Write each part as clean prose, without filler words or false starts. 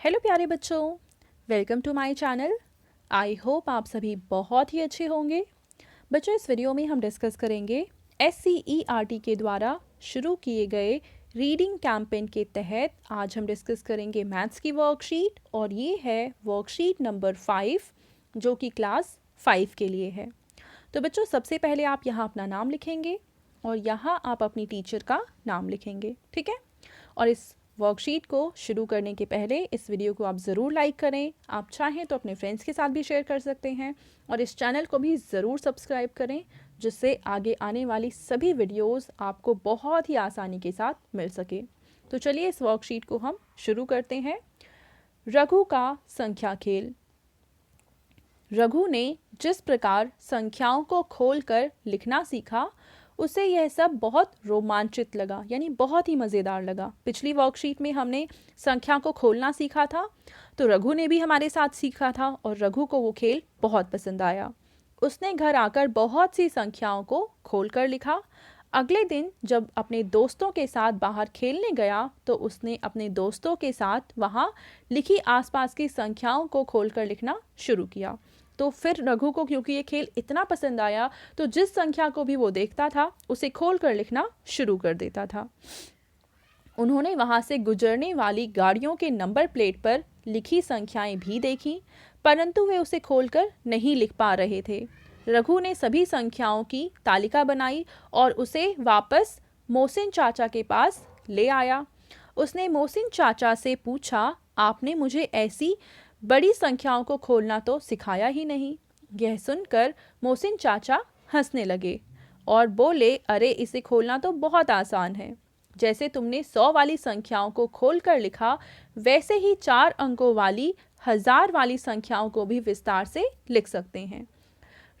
Hello प्यारे बच्चों, welcome to my channel. I hope आप सभी बहुत ही अच्छे होंगे। बच्चों, इस वीडियो में हम डिस्कस करेंगे SCERT के द्वारा शुरू किए गए रीडिंग कैंपेन के तहत आज हम डिस्कस करेंगे मैथ्स की वर्कशीट, और ये है वर्कशीट नंबर 5 जो कि क्लास 5 के लिए है। तो बच्चों, सबसे पहले आप यहाँ अपना नाम लिखेंगे और यहाँ आप अपनी टीचर का नाम लिखेंगे, ठीक है। और इस वर्कशीट को शुरू करने के पहले इस वीडियो को आप ज़रूर लाइक करें। आप चाहें तो अपने फ्रेंड्स के साथ भी शेयर कर सकते हैं और इस चैनल को भी ज़रूर सब्सक्राइब करें, जिससे आगे आने वाली सभी वीडियोस आपको बहुत ही आसानी के साथ मिल सके। तो चलिए इस वर्कशीट को हम शुरू करते हैं। रघु का संख्या खेल। रघु ने जिस प्रकार संख्याओं को खोलकर लिखना सीखा, उसे यह सब बहुत रोमांचित लगा, यानी बहुत ही मज़ेदार लगा। पिछली वर्कशीट में हमने संख्या को खोलना सीखा था, तो रघु ने भी हमारे साथ सीखा था और रघु को वो खेल बहुत पसंद आया। उसने घर आकर बहुत सी संख्याओं को खोलकर लिखा। अगले दिन जब अपने दोस्तों के साथ बाहर खेलने गया, तो उसने अपने दोस्तों के साथ वहाँ लिखी आसपास की संख्याओं को खोलकर लिखना शुरू किया। तो फिर रघु को क्योंकि ये खेल इतना पसंद आया, तो जिस संख्या को भी वो देखता था उसे खोलकर लिखना शुरू कर देता था। उन्होंने वहाँ से गुजरने वाली गाड़ियों के नंबर प्लेट पर लिखी संख्याएं भी देखीं, परंतु वे उसे खोलकर नहीं लिख पा रहे थे। रघु ने सभी संख्याओं की तालिका बनाई और उसे वापस मोहसिन चाचा के पास ले आया। उसने मोहसिन चाचा से पूछा, आपने मुझे ऐसी बड़ी संख्याओं को खोलना तो सिखाया ही नहीं। यह सुनकर मोहसिन चाचा हंसने लगे और बोले, अरे इसे खोलना तो बहुत आसान है। जैसे तुमने 100 वाली संख्याओं को खोलकर लिखा, वैसे ही 4 अंकों वाली 1000 वाली संख्याओं को भी विस्तार से लिख सकते हैं।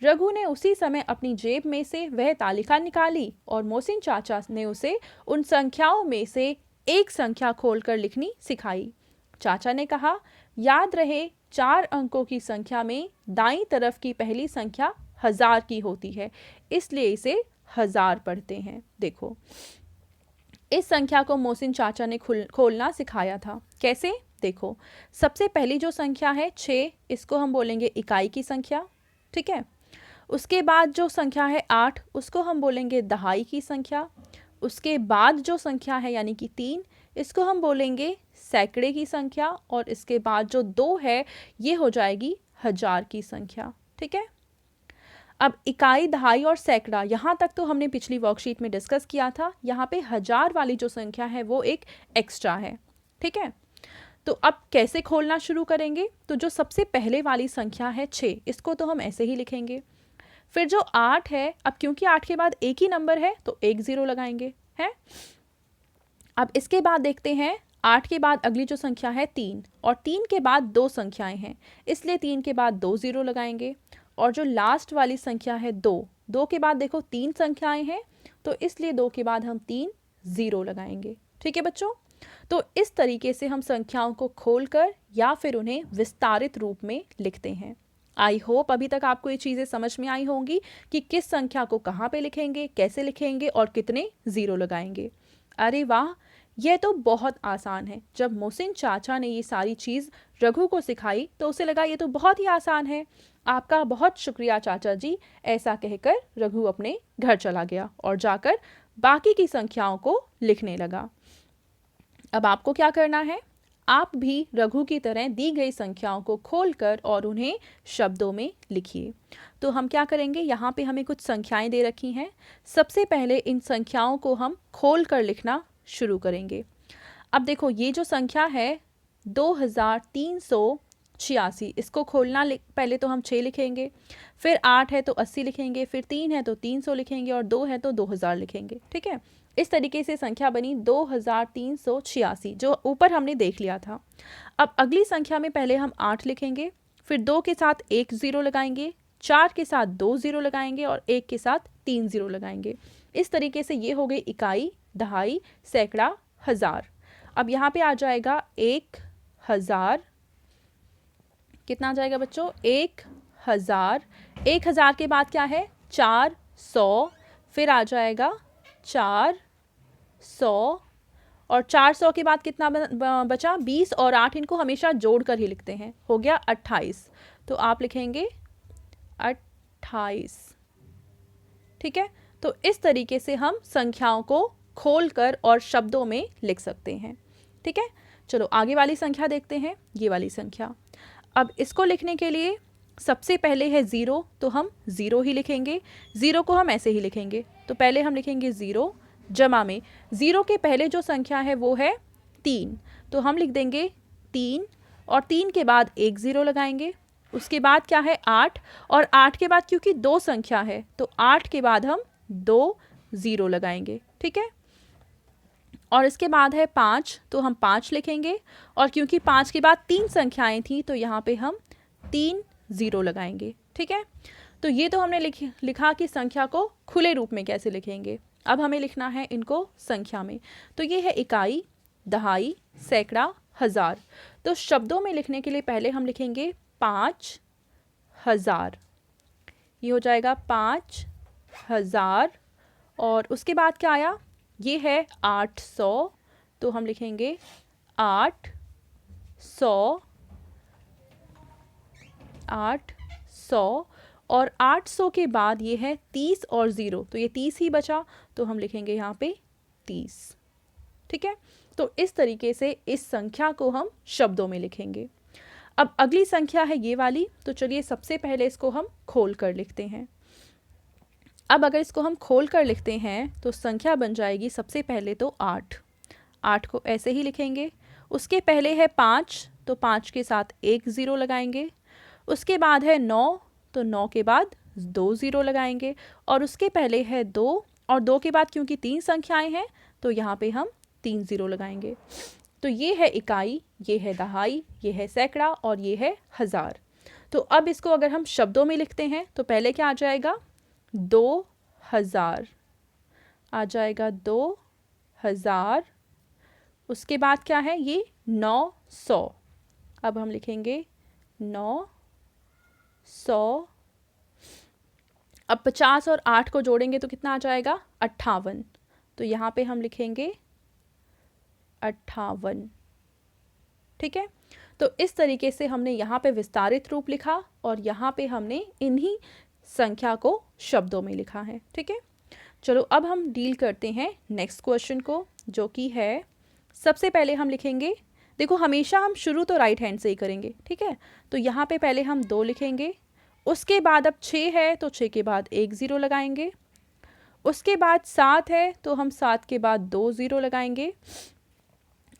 रघु ने उसी समय अपनी जेब में से वह तालिका निकाली और मोहसिन चाचा ने उसे उन संख्याओं में से एक संख्या खोलकर लिखनी सिखाई। चाचा ने कहा, याद रहे 4 अंकों की संख्या में दाईं तरफ की पहली संख्या 1000 की होती है, इसलिए इसे 1000 पढ़ते हैं। देखो, इस संख्या को मोहसिन चाचा ने खोलना सिखाया था। कैसे? देखो, सबसे पहली जो संख्या है 6, इसको हम बोलेंगे इकाई की संख्या, ठीक है। उसके बाद जो संख्या है 8, उसको हम बोलेंगे दहाई की संख्या। उसके बाद जो संख्या है यानी कि 3, इसको हम बोलेंगे सैकड़े की संख्या। और इसके बाद जो 2 है, ये हो जाएगी 1000 की संख्या, ठीक है। अब इकाई, दहाई और सैकड़ा, यहाँ तक तो हमने पिछली वर्कशीट में डिस्कस किया था। यहाँ पे 1000 वाली जो संख्या है वो एक एक्स्ट्रा है, ठीक है। तो अब कैसे खोलना शुरू करेंगे? तो जो सबसे पहले वाली संख्या है 6, इसको तो हम ऐसे ही लिखेंगे। फिर जो 8 है, अब क्योंकि 8 के बाद एक ही नंबर है तो एक 0 लगाएंगे, है। अब इसके बाद देखते हैं, 8 के बाद अगली जो संख्या है 3, और 3 के बाद 2 संख्याएं हैं, इसलिए 3 के बाद 2 0 लगाएंगे। और जो लास्ट वाली संख्या है 2 के बाद देखो 3 संख्याएं हैं, तो इसलिए 2 के बाद हम 3 0 लगाएंगे, ठीक है बच्चों। तो इस तरीके से हम संख्याओं को खोलकर या फिर उन्हें विस्तारित रूप में लिखते हैं। आई होप अभी तक आपको ये चीज़ें समझ में आई होंगी कि किस संख्या को कहाँ पे लिखेंगे, कैसे लिखेंगे और कितने 0 लगाएंगे। अरे वाह, यह तो बहुत आसान है। जब मोहसिन चाचा ने ये सारी चीज़ रघु को सिखाई तो उसे लगा ये तो बहुत ही आसान है। आपका बहुत शुक्रिया चाचा जी, ऐसा कहकर रघु अपने घर चला गया और जाकर बाकी की संख्याओं को लिखने लगा। अब आपको क्या करना है? आप भी रघु की तरह दी गई संख्याओं को खोलकर और उन्हें शब्दों में लिखिए। तो हम क्या करेंगे, यहाँ पे हमें कुछ संख्याएं दे रखी हैं। सबसे पहले इन संख्याओं को हम खोलकर लिखना शुरू करेंगे। अब देखो, ये जो संख्या है 2386, इसको खोलना पहले तो हम 6 लिखेंगे, फिर 8 है तो 80 लिखेंगे, फिर 3 है तो 300 लिखेंगे और 2 है तो 2000 लिखेंगे, ठीक है। इस तरीके से संख्या बनी 2386, जो ऊपर हमने देख लिया था। अब अगली संख्या में पहले हम 8 लिखेंगे, फिर 2 के साथ एक 0 लगाएंगे, 4 के साथ 2 0 लगाएंगे और 1 के साथ 3 0 लगाएंगे। इस तरीके से ये हो गई इकाई, दहाई, सैकड़ा, 1000। अब यहाँ पे आ जाएगा 1000। कितना आ जाएगा बच्चों? 1000। 1000 के बाद क्या है? 400, फिर आ जाएगा 400 और 400 के बाद कितना बचा 20 और 8 इनको हमेशा जोड़ कर ही लिखते हैं, हो गया 28। तो आप लिखेंगे 28। ठीक है, तो इस तरीके से हम संख्याओं को खोलकर और शब्दों में लिख सकते हैं। ठीक है, चलो आगे वाली संख्या देखते हैं, ये वाली संख्या। अब इसको लिखने के लिए सबसे पहले है 0, तो हम 0 ही लिखेंगे। 0 को हम ऐसे ही लिखेंगे, तो पहले हम लिखेंगे 0 जमा में 0 के पहले जो संख्या है वो है 3, तो हम लिख देंगे 3 और 3 के बाद एक 0 लगाएंगे। उसके बाद क्या है 8 और 8 के बाद क्योंकि 2 संख्या है तो 8 के बाद हम 2 0 लगाएंगे। ठीक है, और इसके बाद है 5, तो हम 5 लिखेंगे और क्योंकि 5 के बाद 3 संख्याएं थी तो यहाँ पे हम 3 0 लगाएंगे। ठीक है, तो ये तो हमने लिखा कि संख्या को खुले रूप में कैसे लिखेंगे। अब हमें लिखना है इनको संख्या में, तो ये है इकाई, दहाई, सैकड़ा, हजार। तो शब्दों में लिखने के लिए पहले हम लिखेंगे 5000, ये हो जाएगा 5000। और उसके बाद क्या आया, ये है 800, तो हम लिखेंगे 800, 800। और 800 के बाद ये है 30 और 0, तो ये 30 ही बचा, तो हम लिखेंगे यहाँ पे 30। ठीक है, तो इस तरीके से इस संख्या को हम शब्दों में लिखेंगे। अब अगली संख्या है ये वाली, तो चलिए सबसे पहले इसको हम खोल कर लिखते हैं। अब अगर इसको हम खोल कर लिखते हैं तो संख्या बन जाएगी सबसे पहले तो 8। 8 को ऐसे ही लिखेंगे। उसके पहले है 5, तो 5 के साथ एक 0 लगाएंगे। उसके बाद है 9, तो 9 के बाद 2 0 लगाएंगे। और उसके पहले है 2 और 2 के बाद क्योंकि 3 संख्याएं हैं तो यहाँ पे हम 3 0 लगाएंगे। तो ये है इकाई, ये है दहाई, ये है सैकड़ा और ये है हजार। तो अब इसको अगर हम शब्दों में लिखते हैं तो पहले क्या आ जाएगा 2000 आ जाएगा, 2000। उसके बाद क्या है ये 900, अब हम लिखेंगे 900। अब 50 और 8 को जोड़ेंगे तो कितना आ जाएगा 58, तो यहाँ पे हम लिखेंगे 58। ठीक है, तो इस तरीके से हमने यहाँ पे विस्तारित रूप लिखा और यहाँ पे हमने इन्हीं संख्या को शब्दों में लिखा है। ठीक है, चलो अब हम डील करते हैं नेक्स्ट क्वेश्चन को, जो कि है सबसे पहले हम लिखेंगे, देखो हमेशा हम शुरू तो राइट हैंड से ही करेंगे। ठीक है, तो यहाँ पे पहले हम 2 लिखेंगे। उसके बाद अब 6 है तो 6 के बाद एक 0 लगाएंगे। उसके बाद 7 है तो हम 7 के बाद 2 0 लगाएंगे।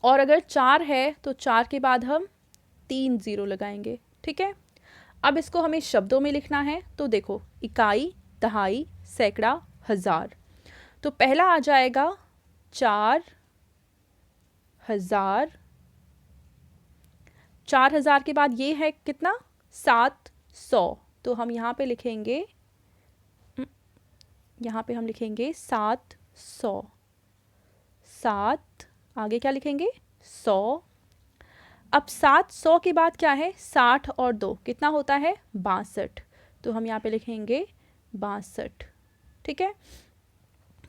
और अगर 4 है तो 4 के बाद हम 3 0 लगाएंगे। ठीक है, अब इसको हमें शब्दों में लिखना है, तो देखो इकाई, दहाई, सैकड़ा, हजार। तो पहला आ जाएगा 4000। 4000 के बाद ये है कितना 700, तो हम यहाँ पे लिखेंगे, यहाँ पे हम लिखेंगे 700। 7 आगे क्या लिखेंगे 100। अब 700 के बाद क्या है 60 और 2 कितना होता है 62, तो हम यहाँ पे लिखेंगे 62। ठीक है,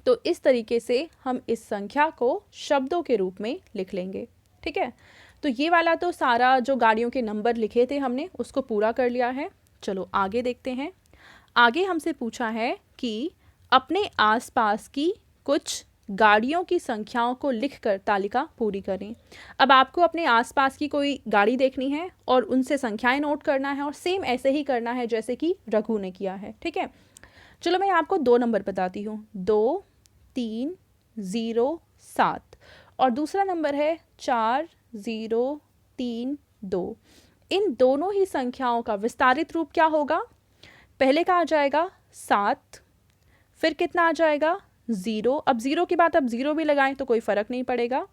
तो इस तरीके से हम इस संख्या को शब्दों के रूप में लिख लेंगे। ठीक है, तो ये वाला तो सारा जो गाड़ियों के नंबर लिखे थे हमने उसको पूरा कर लिया है। चलो आगे देखते हैं। आगे हमसे पूछा है कि अपने आसपास की कुछ गाड़ियों की संख्याओं को लिखकर तालिका पूरी करें। अब आपको अपने आसपास की कोई गाड़ी देखनी है और उनसे संख्याएं नोट करना है और सेम ऐसे ही करना है जैसे कि रघु ने किया है। ठीक है, चलो मैं आपको 2 नंबर बताती हूँ, 2 3 0 7 और दूसरा नंबर है 4 0 3 2। इन दोनों ही संख्याओं का विस्तारित रूप क्या होगा, पहले का आ जाएगा 7, फिर कितना आ जाएगा 0। अब 0 के बाद अब 0 भी लगाएं तो कोई फ़र्क नहीं पड़ेगा।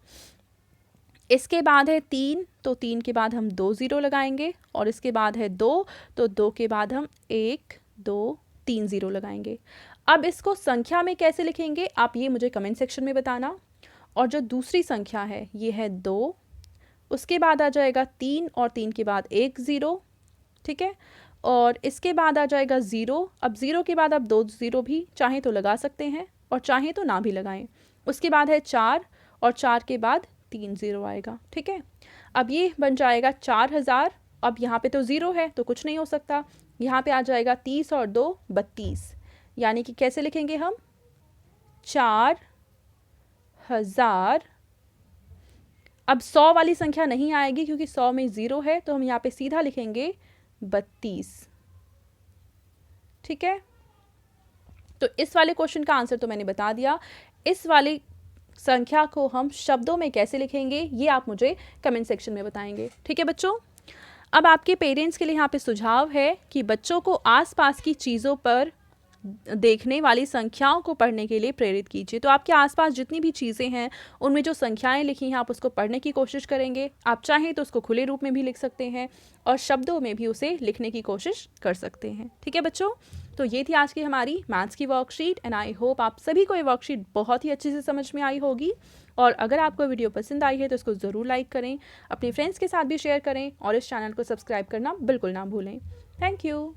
इसके बाद है 3, तो 3 के बाद हम 2 0 लगाएंगे। और इसके बाद है 2, तो 2 के बाद हम 1 2 3 0 लगाएंगे। अब इसको संख्या में कैसे लिखेंगे आप ये मुझे कमेंट सेक्शन में बताना। और जो दूसरी संख्या है ये है 2, उसके बाद आ जाएगा 3 और 3 के बाद 1 0। ठीक है, और इसके बाद आ जाएगा 0। अब 0 के बाद आप 2 0 भी चाहें तो लगा सकते हैं और चाहें तो ना भी लगाएं। उसके बाद है 4 और 4 के बाद 3 ज़ीरो आएगा। ठीक है, अब ये बन जाएगा 4000। अब यहाँ पे तो ज़ीरो है तो कुछ नहीं हो सकता, यहाँ पे आ जाएगा 30 और 2 32, यानी कि कैसे लिखेंगे हम 4000। अब 100 वाली संख्या नहीं आएगी क्योंकि 100 में ज़ीरो है, तो हम यहाँ पे सीधा लिखेंगे 32। ठीक है, तो इस वाले क्वेश्चन का आंसर तो मैंने बता दिया। इस वाली संख्या को हम शब्दों में कैसे लिखेंगे ये आप मुझे कमेंट सेक्शन में बताएंगे। ठीक है बच्चों, अब आपके पेरेंट्स के लिए यहाँ पे सुझाव है कि बच्चों को आसपास की चीज़ों पर देखने वाली संख्याओं को पढ़ने के लिए प्रेरित कीजिए। तो आपके आसपास जितनी भी चीज़ें हैं उनमें जो संख्याएं लिखी हैं आप उसको पढ़ने की कोशिश करेंगे। आप चाहें तो उसको खुले रूप में भी लिख सकते हैं और शब्दों में भी उसे लिखने की कोशिश कर सकते हैं। ठीक है बच्चों, तो ये थी आज की हमारी मैथ्स की वर्कशीट एंड आई होप आप सभी को ये वर्कशीट बहुत ही अच्छे से समझ में आई होगी। और अगर आपको वीडियो पसंद आई है तो इसको ज़रूर लाइक करें, अपने फ्रेंड्स के साथ भी शेयर करें और इस चैनल को सब्सक्राइब करना बिल्कुल ना भूलें। Thank you.